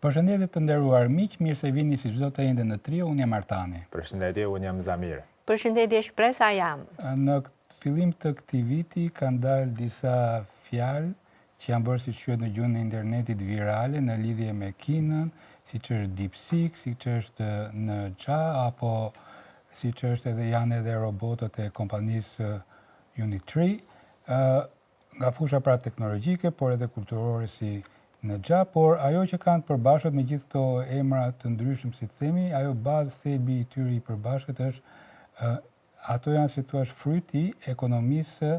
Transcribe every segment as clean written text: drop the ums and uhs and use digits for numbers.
Përshëndetje të nderuar miq, mirë se vini si çdo të ende në trio, unë jam Artani. Përshëndetje, unë jam Zamir. Përshëndetje, Shpresa jam. Në fillim të këtij viti kanë dalë disa fjalë që janë bërë siç quhet në gjuhën e internetit virale në lidhje me Kinën, siç është DeepSeek, siç është NXA apo siç është janë edhe robotët e kompanisë Unitree, nga fusha pra teknologjike, por edhe kulturore si NXA, por ajo që kanë të përbashkët me gjithë këto emra të ndryshëm, si të themi, ajo bazë thebi i tyre i përbashkët është ato janë si thua fryti i ekonomisë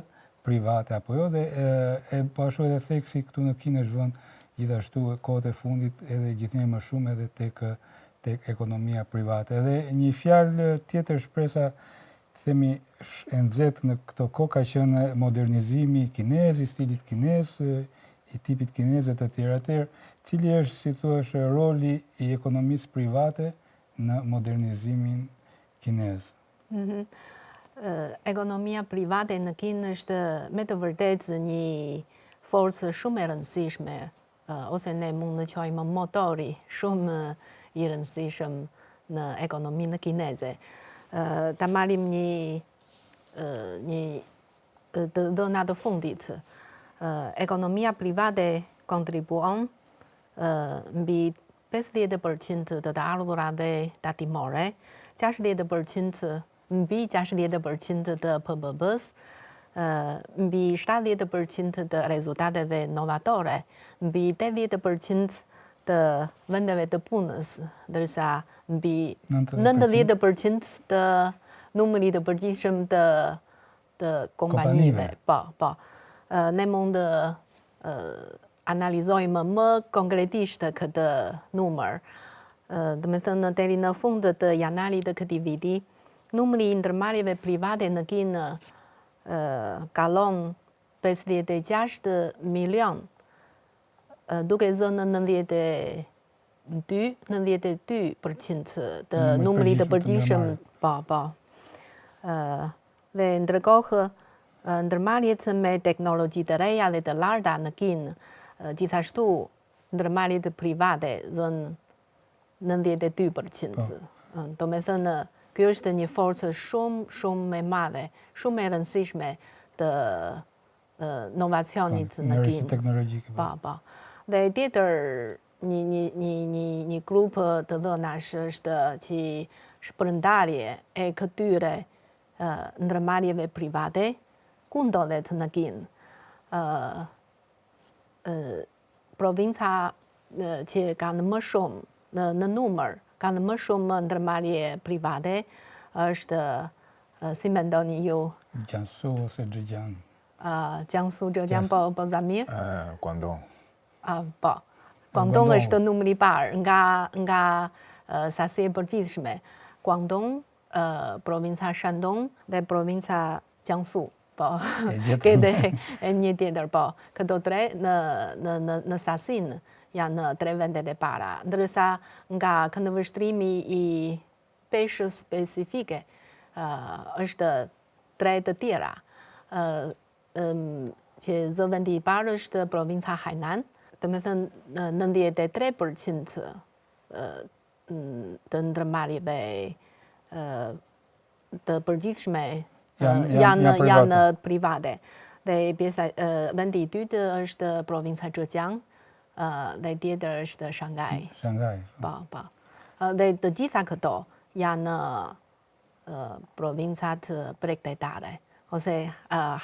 private apo jo, dhe po ashtu edhe theksi këtu në Kinë është vënë gjithashtu kohët e fundit edhe gjithnjë më shumë edhe tek ekonomia private. Edhe një fjalë tjetër Shpresa themi e nxehtë në këto kohë ka qenë modernizimi kinez, i stilit kinez, i tipit kinez e të tjerë. Cili është, si thua, roli i ekonomisë private në modernizimin kinez? Ekonomia private në Kinë është me të vërtetë një forcë shumë e rëndësishme, ose ne mund të quajmë motori shumë i rëndësishëm në ekonominë kineze. Ta marrim një të dhëna të fundit. Ekonomia private kontribuon mbi 50% të ardhurave tatimore, 60% mbi 60% të PBB-s, mbi 70% të rezultateve novatore, mbi 80% të vendeve të punës, ndërsa mbi 90% të numrit të përgjithshëm të kompanive. Po. Ne mund të analizojmë më konkretisht këtë numër. Do të thënë deri në fund të janarit të këtij viti, numri i ndërmarrjeve private në Kinë kalon 56 milion, duke zënë 92% të numrit të përgjithshëm. Po. Dhe ndërkohë ndërmarrjet me teknologji të reja dhe të larta në Kinë, gjithashtu ndërmarrjet private zënë 92%. Do me thënë, kjo është një forcë shumë e madhe, shumë e rëndësishme të inovacionit në Kinë. Teknologjike. Po. Dhe tjetër një grup të dhënash është që shpërndarje e këtyre ndërmarrjeve private ku ndodhet në Kinë. Provinca që kanë më shumë në numër, kanë më shumë ndërmarrje private është, si mendoni ju? Jiangsu ose Zhejiang? Jiangsu, Zhejiang, po Zamir? Guangdong. Po. Guangdong është numri i parë nga sasi e përgjithshme. Guangdong, provinca Shandong dhe provinca Jiangsu. Po, këtë e një tjetër, po. Këto tre në sasin janë 3 vendet e para. Ndërsa nga këndvështrimi i peshës specifike është 3 të tjera. Që zë vendi i parë është provinca Hainan, të me thënë 93% të ndërmarrjeve të përgjithshme janë private. Dhe vendi i dytë është provinca Zhejiang dhe tjetër është Shanghai. Po. Dhe të gjitha këto janë provincat bregdetare, ose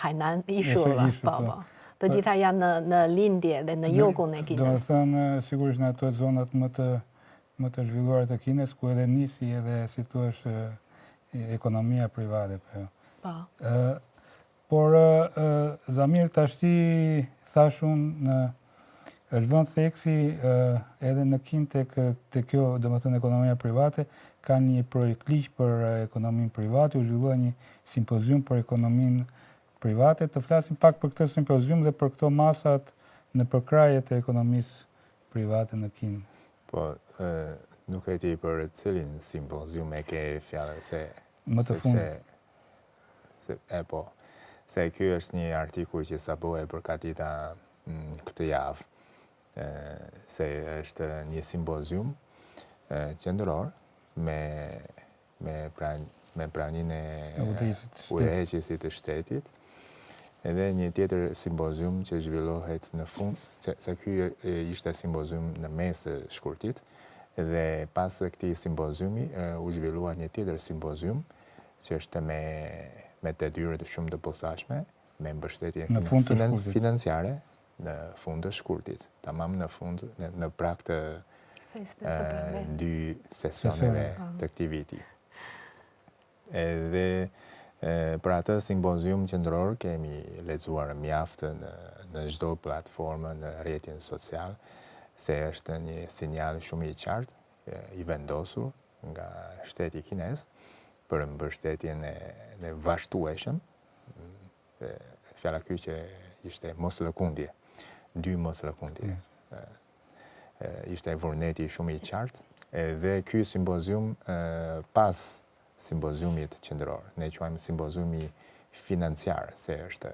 Hainan ishull. Po. Të gjitha janë në lindje dhe në jugun e Kinës. Do të thënë, sigurisht në ato zonat më të zhvilluara të Kinës, ku edhe nisi edhe si thua ekonomia private. Po. Por Zamir, tashti thashun është vënë theksi edhe në Kinë tek kjo, domethënë ekonomia private, ka një projekt ligj për ekonominë private, u zhvillua një simpozium për ekonominë private. Të flasim pak për këtë simpozium dhe për këto masat në përkrajet e ekonomisë private në Kinë. Po, nuk e di për cilin simpozium e ke fjalën se më të fundit. Po, se ky është një artikull që sapo e përgatita këtë javë. se është një simpozium qendror me praninë e udhëheqësit të shtetit, edhe një tjetër simpozium që zhvillohet në fund, se ky ishte simpozium në mes të shkurtit, dhe pas këtij simpoziumi u zhvillua një tjetër simpozium që është me detyre të shumë të posaçme, me mbështetje financiare në fund të shkurtit, tamam në fund në prag të dy sesioneve të këtij viti. Edhe për atë simpozium qendror kemi lexuar mjaft në çdo platformë në rrjetin social, se është një sinjal shumë i qartë i vendosur nga shteti kinez për mbështetjen e vazhdueshëm, fjala ky që ishte moslëkundje, dy moslëkundje. Ishte vullneti shumë i qartë, dhe ky simpozium pas simpoziumit qendror, ne quajmë simpoziumi financiar, se është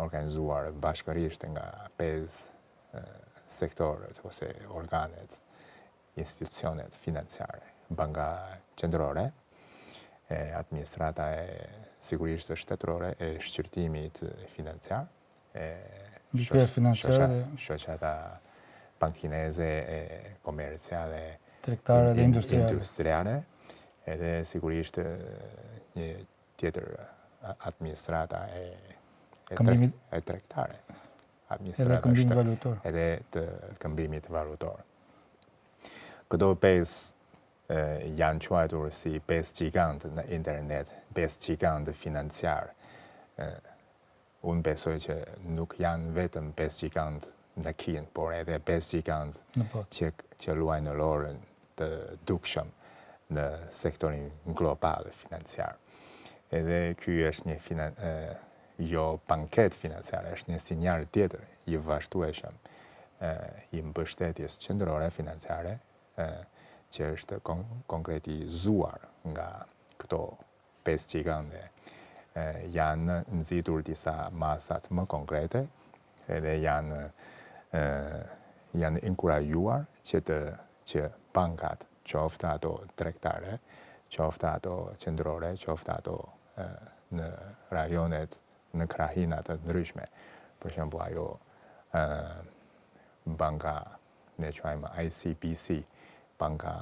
organizuar bashkërisht nga 5 sektorët ose organet, institucionet financiare, banka qendrore, administrata e sigurisht shtetërore e shqyrtimit financiar, shoqata bankineze e komerciale, tregtare dhe industriale, edhe sigurisht një tjetër administrata e tregtare. Edhe këmbimit valutor. Edhe të këmbimit valutor. Këto 5 janë quajtur si 5 gigant në internet, 5 gigant financiar. Unë besoj që nuk janë vetëm 5 gigant në Kinë, por edhe 5 gigant që luajnë në rolin të dukshëm në sektorin global financiar. Edhe ky është një jo panket financiare, është një sinjal tjetër i vazhdueshëm i mbështetjes qendrore financiare, që është konkretizuar nga këto 5 gigante. Janë nxitur disa masat më konkrete, edhe janë inkurajuar që bankat, qoftë ato tregtare, qoftë ato qendrore, qoftë ato në rajonet, në krahinat të ndryshme. Për shembull, ajo banka, ne quajmë ICBC, banka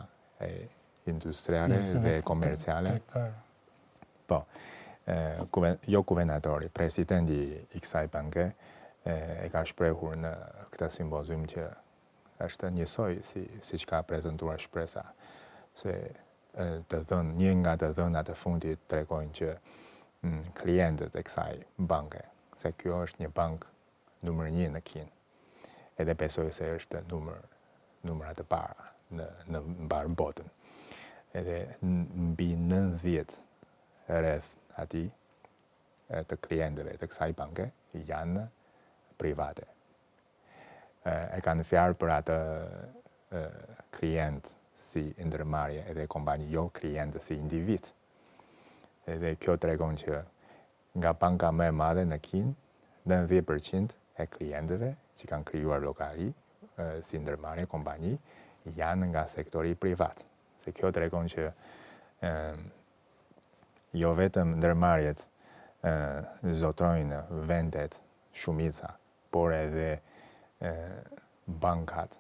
industriale dhe komerciale. Po, jo kuvendatori, presidenti i kësaj banke e ka shprehur në këtë simpozium që është njësoj siç ka prezantuar shpresa, se një nga të dhënat e fundit tregojnë që klientët e kësaj banke, se kjo është një bank numër 1 në Kinë, edhe besoj se është numrat e para në mbar botën. Edhe mbi 90 rreth atij të klientëve të kësaj banke janë private. E kanë fjalë për atë klient si ndërmarrje edhe kompani, jo klient si individ. Edhe kjo tregon që nga banka më e madhe në Kinë, 90% e klientëve që kanë krijuar llogari si ndërmarrje kompani janë nga sektori privat. Se kjo tregon që jo vetëm ndërmarrjet zotrojnë vendet shumica, por edhe bankat.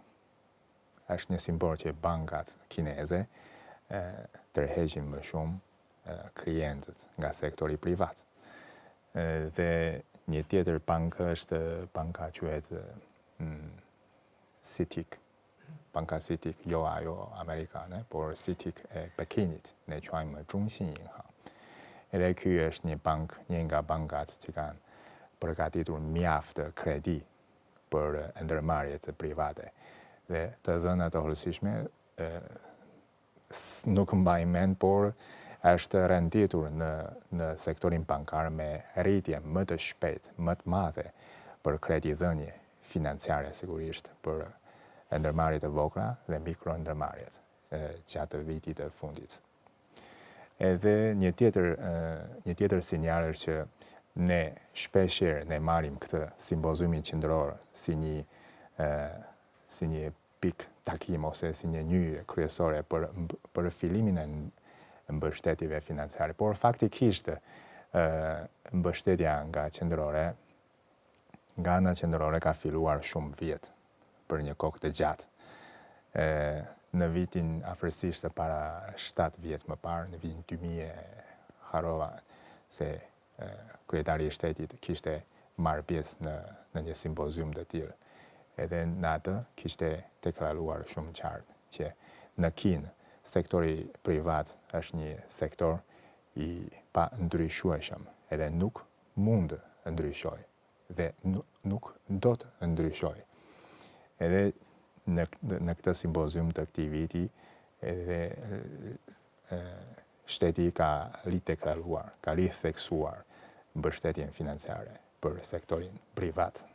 Është një simbol që bankat kineze tërheqin më shumë klientët nga sektori privat. Dhe një tjetër bankë është banka quhet CITIC. Banka CITIC, jo ajo amerikane, por CITIC e Pekinit, ne quajmë Zhongxin银行. Edhe ky është një nga bankat që kanë përgatitur mjaft kredi për ndërmarrjet private. Dhe të dhënat e hollësishme nuk mbaj mend, por është renditur në sektorin bankar me rritje më të shpejtë, më të madhe për kredidhënie financiare sigurisht për ndërmarrjet e vogla dhe mikro ndërmarrjet gjatë vitit të fundit. Edhe një tjetër sinjal është që ne shpeshherë ne marrim këtë simpoziumin qendror si një si një pikë takim ose si një nyje kryesore për fillimin e mbështetjeve financiare. Por faktikisht mbështetja nga ana qendrore ka filluar shumë vjet, për një kohë të gjatë. Në vitin afërsisht para 7 vjet më parë, në vitin 2000, harova se kryetari i shtetit kishte marrë pjesë në një simpozium të tillë. Edhe në atë kishte deklaruar shumë qartë që në Kinë sektori privat është një sektor i pa ndryshueshëm, edhe nuk mund të ndryshojë dhe nuk do të ndryshojë. Edhe në këtë simpozium të këtij viti, edhe shteti ka rideklaruar, ka ritheksuar mbështetjen financiare për sektorin privat.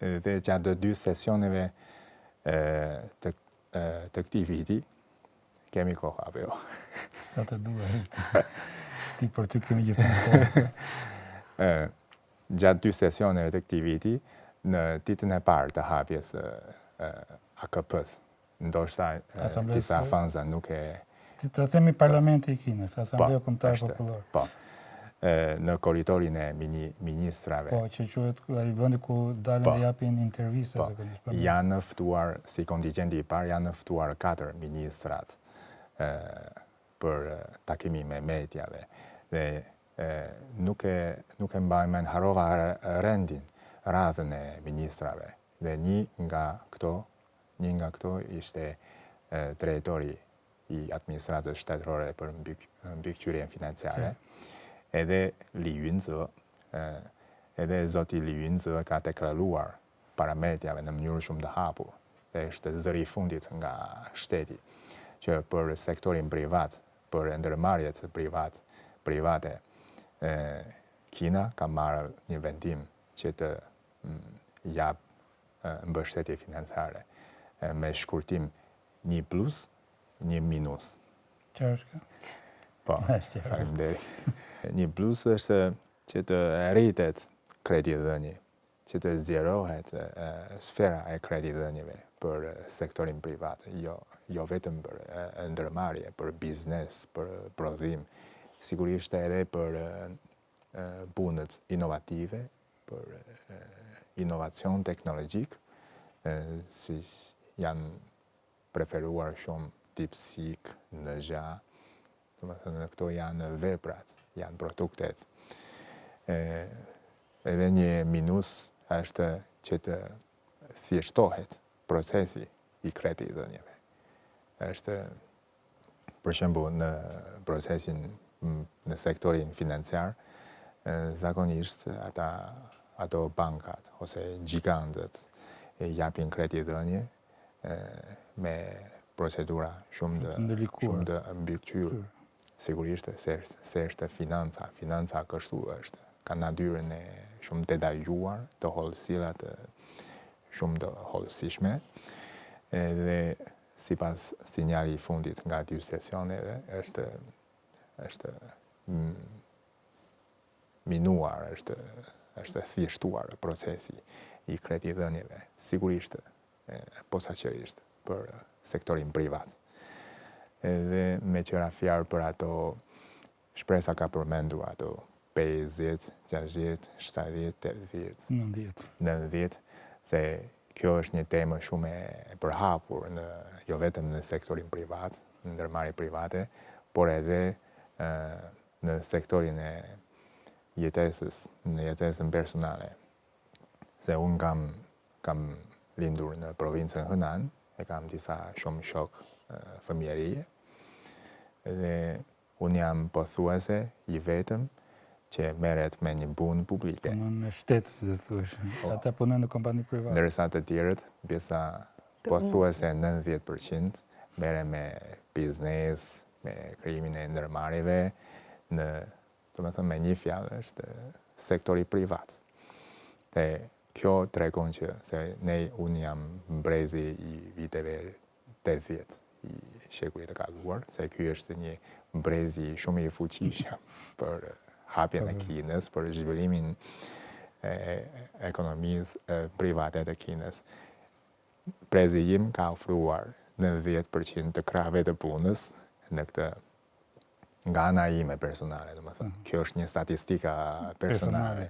Dhe gjatë 2 sesioneve të këtij viti, kemi kohë apo jo? Sa të duhet. Ti për ty kemi gjithmonë kohë. Gjatë 2 sesioneve të këtij viti, në ditën e parë të hapjes AKP-s, ndoshta disa fanza nuk e... Të themi Parlamenti i Kinës, Asamblea Kombëtare Popullore. Po, në korridorin e ministrave. Po, që quhet ai vendi ku dalin dhe japin intervista. Janë ftuar, si kontingjenti i parë, janë ftuar 4 ministrat për takimin me mediave. Dhe nuk e mbaj mend, harova radhën e ministrave. Dhe një nga këto ishte drejtori i administratës shtetërore për mbikëqyrjen financiare. Edhe Li Yunzhe, edhe zoti Li Yunzhe ka deklaruar para mediave në mënyrë shumë të hapur, dhe është zëri i fundit nga shteti, që për sektorin privat, për ndërmarrjet private, Kina ka marrë një vendim që të jap mbështetje financiare me shkurtim 1+, 1-. Çfarë është kjo? Po, faleminderit. 1+ është që të rritet kreditdhënie, që të zgjerohet sfera e kreditdhënieve për sektorin privat, jo vetëm për ndërmarrje, për biznes, për prodhim, sigurisht edhe për punët inovative, për inovacion teknologjik, si janë preferuar shumë DeepSeek, NGA, domethënë këto janë veprat, janë produktet. Edhe 1- është që të thjeshtohet procesi i kreditdhënieve. Është, për shembull, në procesin në sektorin financiar, zakonisht ato bankat ose gjigantët japin kreditdhënie me procedura shumë të mbikëqyrë. Sigurisht se është financa kështu është, ka natyrën e shumë detajuar, të hollësirat shumë të hollësishme, dhe sipas sinjali i fundit nga 2 sesioneve është minuar, është thjeshtuar procesi i kreditdhënieve, sigurisht posaçërisht për sektorin privat. Edhe me qëra fjalë për ato shpresa ka përmendur ato 50, 60, 70, 80, 90, se kjo është një temë shumë e përhapur jo vetëm në sektorin privat, në ndërmarrje private, por edhe në sektorin e jetesës, në jetesën personale. Se unë kam lindur në provincën Henan, e kam disa shumë shok fëmijërie, dhe unë jam pothuajse i vetëm që merret me një punë publike. Punon në shtet, dhe thuash. Ata punojnë në kompani private. Ndërsa të tjerët, pjesa pothuajse 90% merren me biznes, me krijimin e ndërmarrjeve, domethënë me një fjalë është sektori privat. Dhe kjo tregon që unë jam mbrezi i viteve 80 i shekullit të kaluar, se ky është një mbrezi shumë i fuqishëm për hapjen e Kinës, për zhvillimin e ekonomisë private të Kinës. Prezi im ka ofruar 90% të krahëve të punës në këtë nga ana ime personale, domethënë. Kjo është një statistika personale.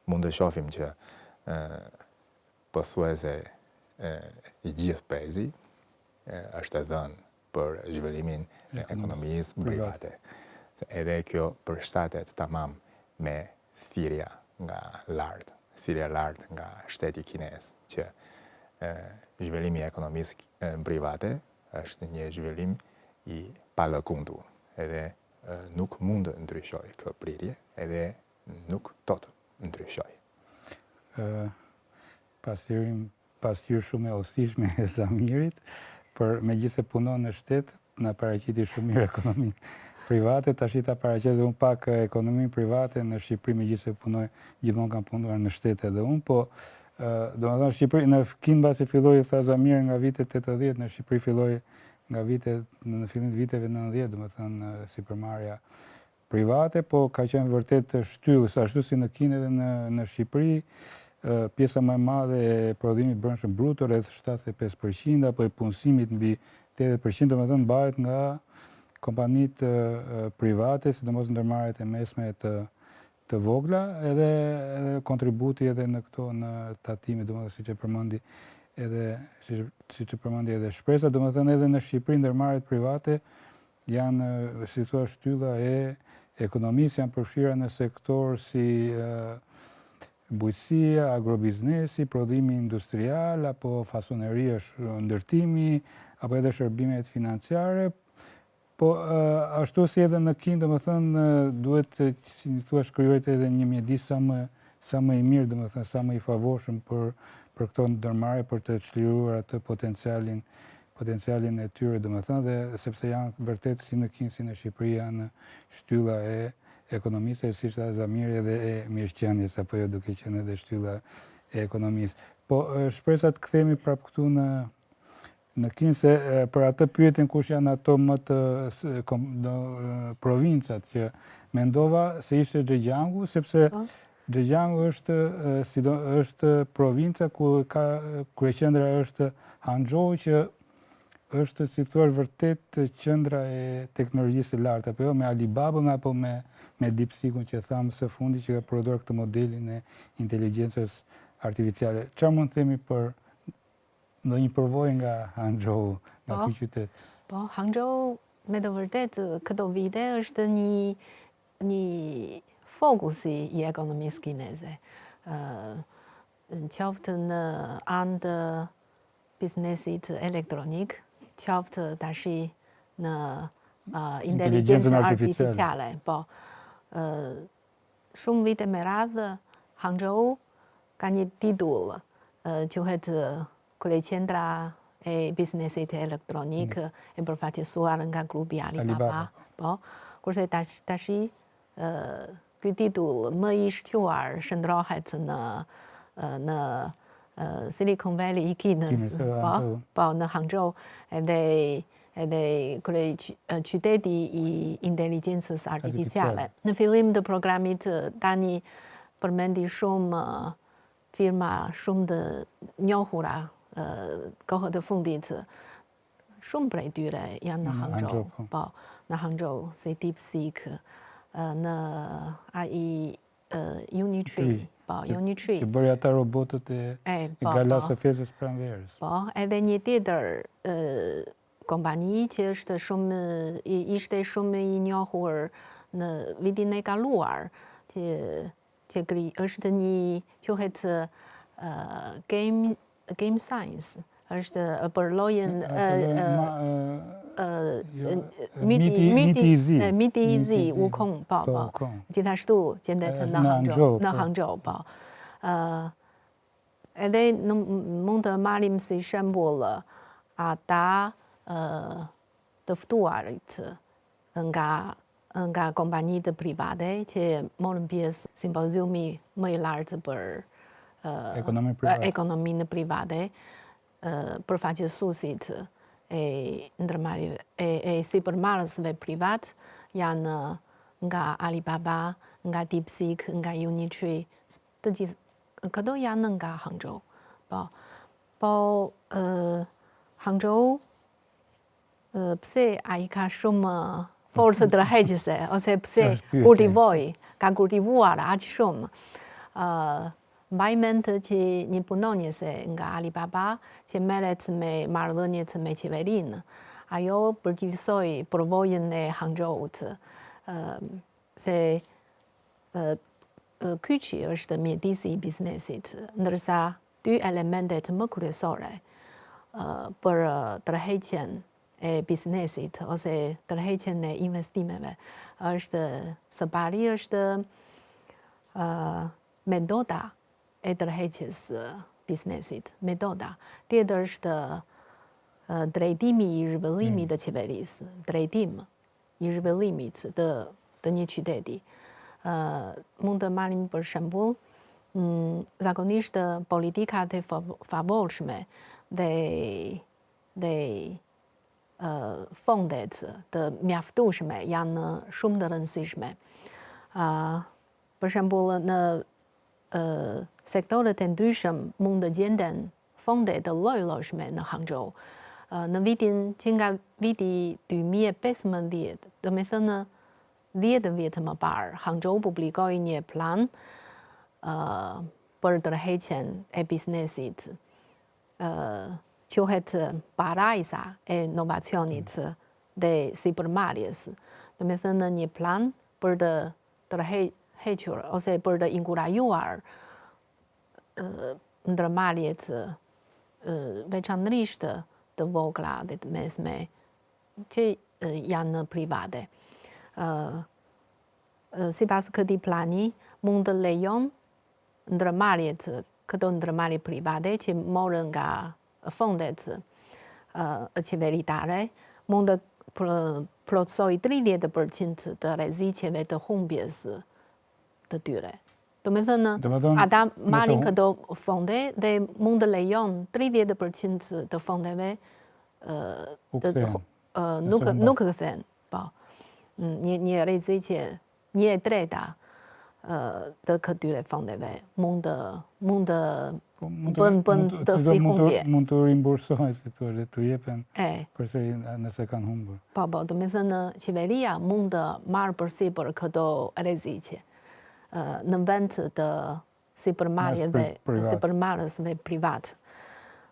Mund të shohim që pothuajse i gjithë prezi është dhënë për zhvillimin e ekonomisë private. Edhe kjo përshtatet tamam me thirrja nga lart, nga shteti kinez, që zhvillimi i ekonomisë private është një zhvillim i palëkundur. Edhe nuk mund të ndryshojë kjo prirje, edhe nuk do të ndryshojë. Pasqyrë shumë e osishme e Zamirit, për megjithëse punon në shtet, na paraqiti shumë mirë ekonominë private, tash ta paraqes unë pak ekonominë private në Shqipëri, megjithëse punoj, gjithmonë kam punuar në shtet edhe unë, po domethënë Shqipëri në Kinë mbasi filloi tha Zamiri nga vitet 80, në Shqipëri filloi nga në fillim të viteve 90, domethënë sipërmarrja private, po ka qenë vërtet shtyllës, ashtu si në Kinë edhe në Shqipëri, pjesa më e madhe e prodhimit brendshëm brut, rreth 75%, apo e punësimit mbi 80%, domethënë bëhet nga kompanitë private, sidomos ndërmarrjet e mesme të vogla, edhe kontributi edhe në këto në tatime, domethënë siç e përmendi edhe Shpresa, domethënë edhe në Shqipëri ndërmarrjet private janë, si thua, shtylla e ekonomisë, janë përfshira në sektor si bujqësia, agrobiznesi, prodhimi industrial, apo fasoneria, ndërtimi, apo edhe shërbimet financiare. Po ashtu si edhe në Kinë, domethënë duhet, si thua, krijohet edhe një mjedis sa më i mirë, domethënë sa më i favorshëm për këto ndërmarrje, për të çliruar atë potencialin e tyre, domethënë, dhe sepse janë vërtet si në Kinë si në Shqipëri janë shtylla e ekonomisë, siç tha Zamiri, edhe e mirëqenies, apo jo, duke qenë edhe shtylla e ekonomisë. Po Shpresa të kthehemi prap këtu në Kinë, se për atë pyetjen kush janë ato më të provincat që mendova se ishte Xhejiangu, sepse Xhejiangu është provinca ku kryeqendra është Hangzhou, që është, si thua, vërtet qendra e teknologjisë së lartë, apo jo, me Alibaba apo me DeepSeek-un që thamë së fundi, që ka prodhuar këtë modelin e inteligjencës artificiale. Çfarë mund të themi për ndonjë përvojë nga Hangzhou, nga ky qytet? Po, Hangzhou me të vërtetë këto vite është një fokusi i ekonomisë kineze. Qoftë në anë të biznesit elektronik, qoftë tash në inteligjencën artificiale. Po, shumë vite me radhë, Hangzhou ka një titull, quhet kryeqendra e biznesit elektronik e përfaqësuar nga grupi Alibaba. Po, kurse tash ky titull më i shquar shndrohet në Silicon Valley i Kinës, po, në Hangzhou, edhe qyteti i inteligjencës artificiale. Në fillim të programit tani përmendi shumë firma shumë të njohura kohët e fundit. Shumë prej tyre janë në Hangzhou. Po, në Hangzhou, si DeepSeek, në AI Unitree. Po, Unitree. Që bëri ata robotët e galasë së fesës pranverës. Po, edhe një tjetër kompani që ishte shumë i njohur në vitin e kaluar, që është një quhet Game Science, është për lojën Miti i Zi, Wukong, po. Gjithashtu gjendet në Hangzhou, po. Edhe mund të marrim si shembull ata të ftuarit nga kompanitë private që morën pjesë simpoziumi më i lartë për ekonominë private, përfaqësuesit e sipërmarrësve privat janë nga Alibaba, nga DeepSeek, nga Unitree, të gjithë këto janë nga Hangzhou. Po, Po Hangzhou pse ai ka shumë forcë tërheqëse ose pse ka kultivuar aq shumë. Mbaj mend që një punonjëse nga Alibaba që merret me marrëdhëniet me qeverinë, ajo përgjithsoi përvojën e Hangzhout se kyçi është mjedisi i biznesit, ndërsa dy elementet më kryesore për tërheqjen e biznesit ose tërheqjen e investimeve është së pari është metoda e tërheqjes biznesit, metoda. Tjetër është drejtimi i zhvillimit të qeverisë, drejtim i zhvillimit të një qyteti. Mund të marrim për shembull zakonisht politikat e favorshme dhe fondet të mjaftueshme janë shumë të rëndësishme. Për shembull në sektorët e ndryshëm mund të gjenden fonde të lloj-llojshme në Hangzhou. Në vitin që nga viti 2015, do me thënë 10 vjetë më parë, Hangzhou publikoi një plan për tërheqjen e biznesit. Quhet parajsa e inovacionit dhe sipërmarrjes. Do me thënë një plan për të tërhequr ose për të inkurajuar ndërmarrjet veçanërisht të vogla dhe të mesme që janë private. Sipas këtij plani mund të lejon këto ndërmarrje private që morën nga fondet qeveritare, mund të plotësoj 30% të rreziqeve të humbjes të tyre. Do me thënë, ata marrin këto fonde dhe mund të lejon 30% të fondeve nuk kthehen. Po. Një rreziqe 1/3 të këtyre fondeve mund të bën të si humbje. Mund të rimbursohen, si thua, dhe të jepen përsëri nëse kanë humbur. Po, do me thënë qeveria mund të marrë përsipër këto rreziqe në vend të sipërmarrësve privat.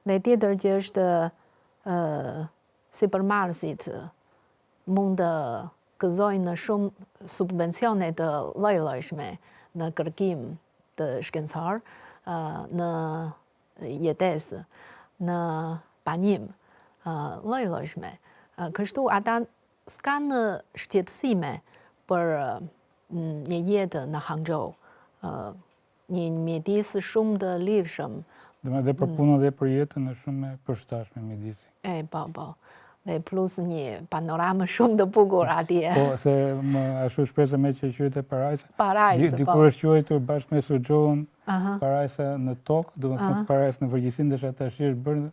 Dhe tjetër që është sipërmarrësit mund të gëzojnë shumë subvencione të lloj-llojshme në kërkim të shkencor, në jetesë, në panim, lloj-llojshme. Kështu ata s'kanë shqetësime për një jetë në Hangzhou, një mjedis shumë të lirshëm. Dhe për punën dhe për jetën është shumë e përshtatshme mjedisi. Po. Dhe plus një panoramë shumë të bukur atje. Po, se më ashtu shpresa me që quhet e parajsa. Parajsa, po. Dikur është quajtur bashkë me Suzhou parajsa në tokë, do të thonë parajsa në përgjithësi, ndërsa tash është bërë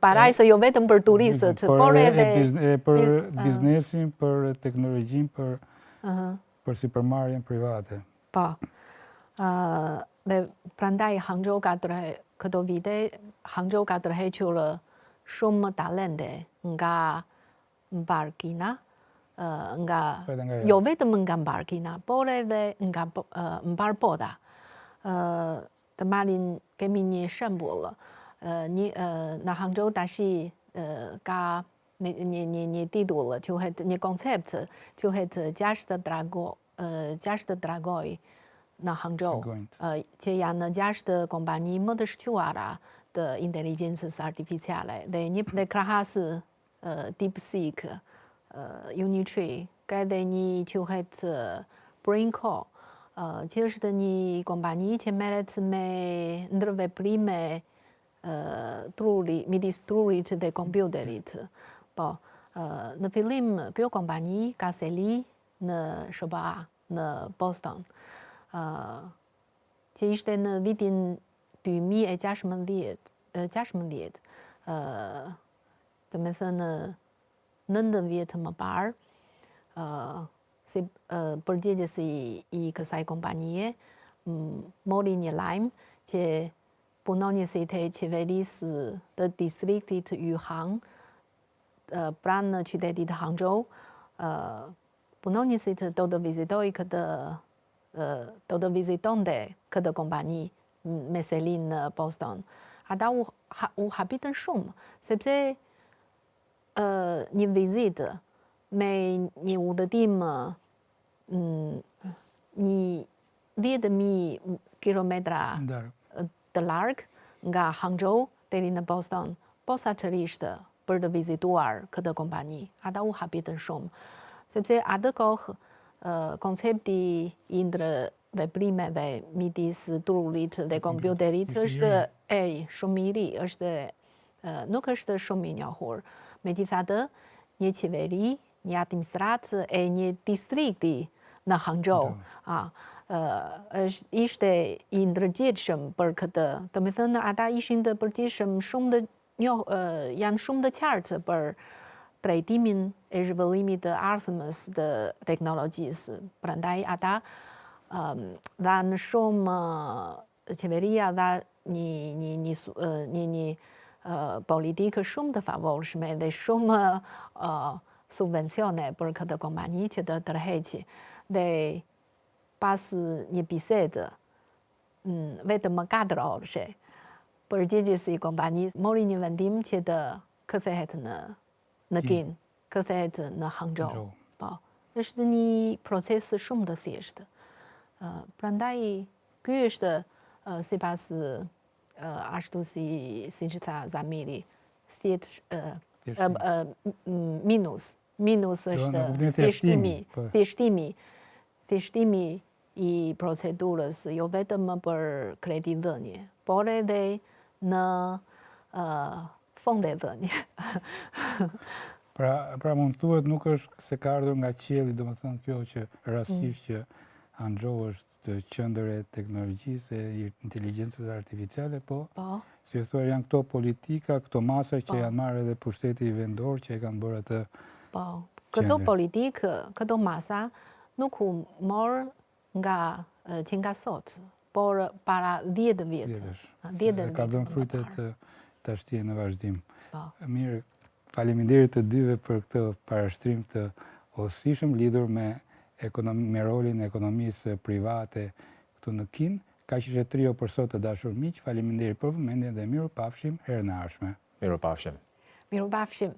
parajsa jo vetëm për turistët, por edhe për biznesin, për teknologjinë, për sipërmarrjen private. Po. Dhe prandaj Hangzhou këto vite, Hangzhou ka tërhequr shumë talente nga mbarkina, jo vetëm nga mbarkina, por edhe nga mbarpoda. Të marrin, kemi një shembull. Në Hangzhou tashi ka një titull, një koncept, quhet 6 dragoj në Hangzhou, që janë 6 kompani më të shquara të inteligjencës artificiale. Dhe krahas DeepSeek, Unitree, ka edhe një quhet Brainco, që është një kompani që merret me ndërveprime midis trurit dhe kompjuterit. Po, në fillim kjo kompani ka seli në SBA, në Boston, që ishte në vitin 2016, të me thënë 9 vjetë më parë, si përgjegjësi i kësaj kompanie mori një lajm që punonjësit e qeverisë të distriktit Yuzhang, pranë qytetit Hangzhou, punonjësit do të vizitonte këtë kompani me selin në Boston. Ata u habitën shumë, sepse një vizitë me një udhëtim një 10.000 kilometra të larg nga Hangzhou deri në Boston, posaçërisht për të vizituar këtë kompani. Ata u habitën shumë, sepse atë kohë koncepti i ndërveprimeve midis trurit dhe kompjuterit është shumë i ri, nuk është shumë i njohur. Megjithatë, një qeveri, një administratë e një distrikti në Hangzhou ishte i ndërgjegjshëm për këtë. Do të thënë, ata ishin të përgjegjshëm janë shumë të qartë për trajtimin e zhvillimit të ardhmës të teknologjisë. Prandaj ata dhanë shumë, qeveria dha një politikë shumë të favorshme dhe shumë subvencione për këtë kompani që të tërheqi. Dhe pas një bisedë, vetëm 4 orë, përgjegjësi i kompanisë mori një vendim që të kthehet në Kinë, kthehet në Hangzhou. Po, është një proces shumë të thjeshtë. Prandaj ky është sipas ashtu si që tha Zamiri, minus është thjeshtimi i procedurës, jo vetëm për kreditdhënie, por edhe në fondedhënie. Pra mund thuhet nuk është se ka ardhur nga qielli, domethënë kjo që rastësisht që Hangzhou është qendër e teknologjisë e inteligjencës artificiale, po si thua janë këto politika, këto masa që janë marrë edhe pushteti vendor që e kanë bërë atë. Po, këto politikë, këto masa nuk u morë që nga sot, por para 10 vjetë. Ka dhënë frutet të ashtje në vazhdim. Mirë, faleminderit të dyve për këtë parashtrim të hollësishëm lidhur me rolin e ekonomisë private këtu në Kinë. Kaq ishte trio për sot të dashur miq. Faleminderit për vëmendjen dhe mirupafshim herën e ardhshme. Mirupafshim. Mirupafshim.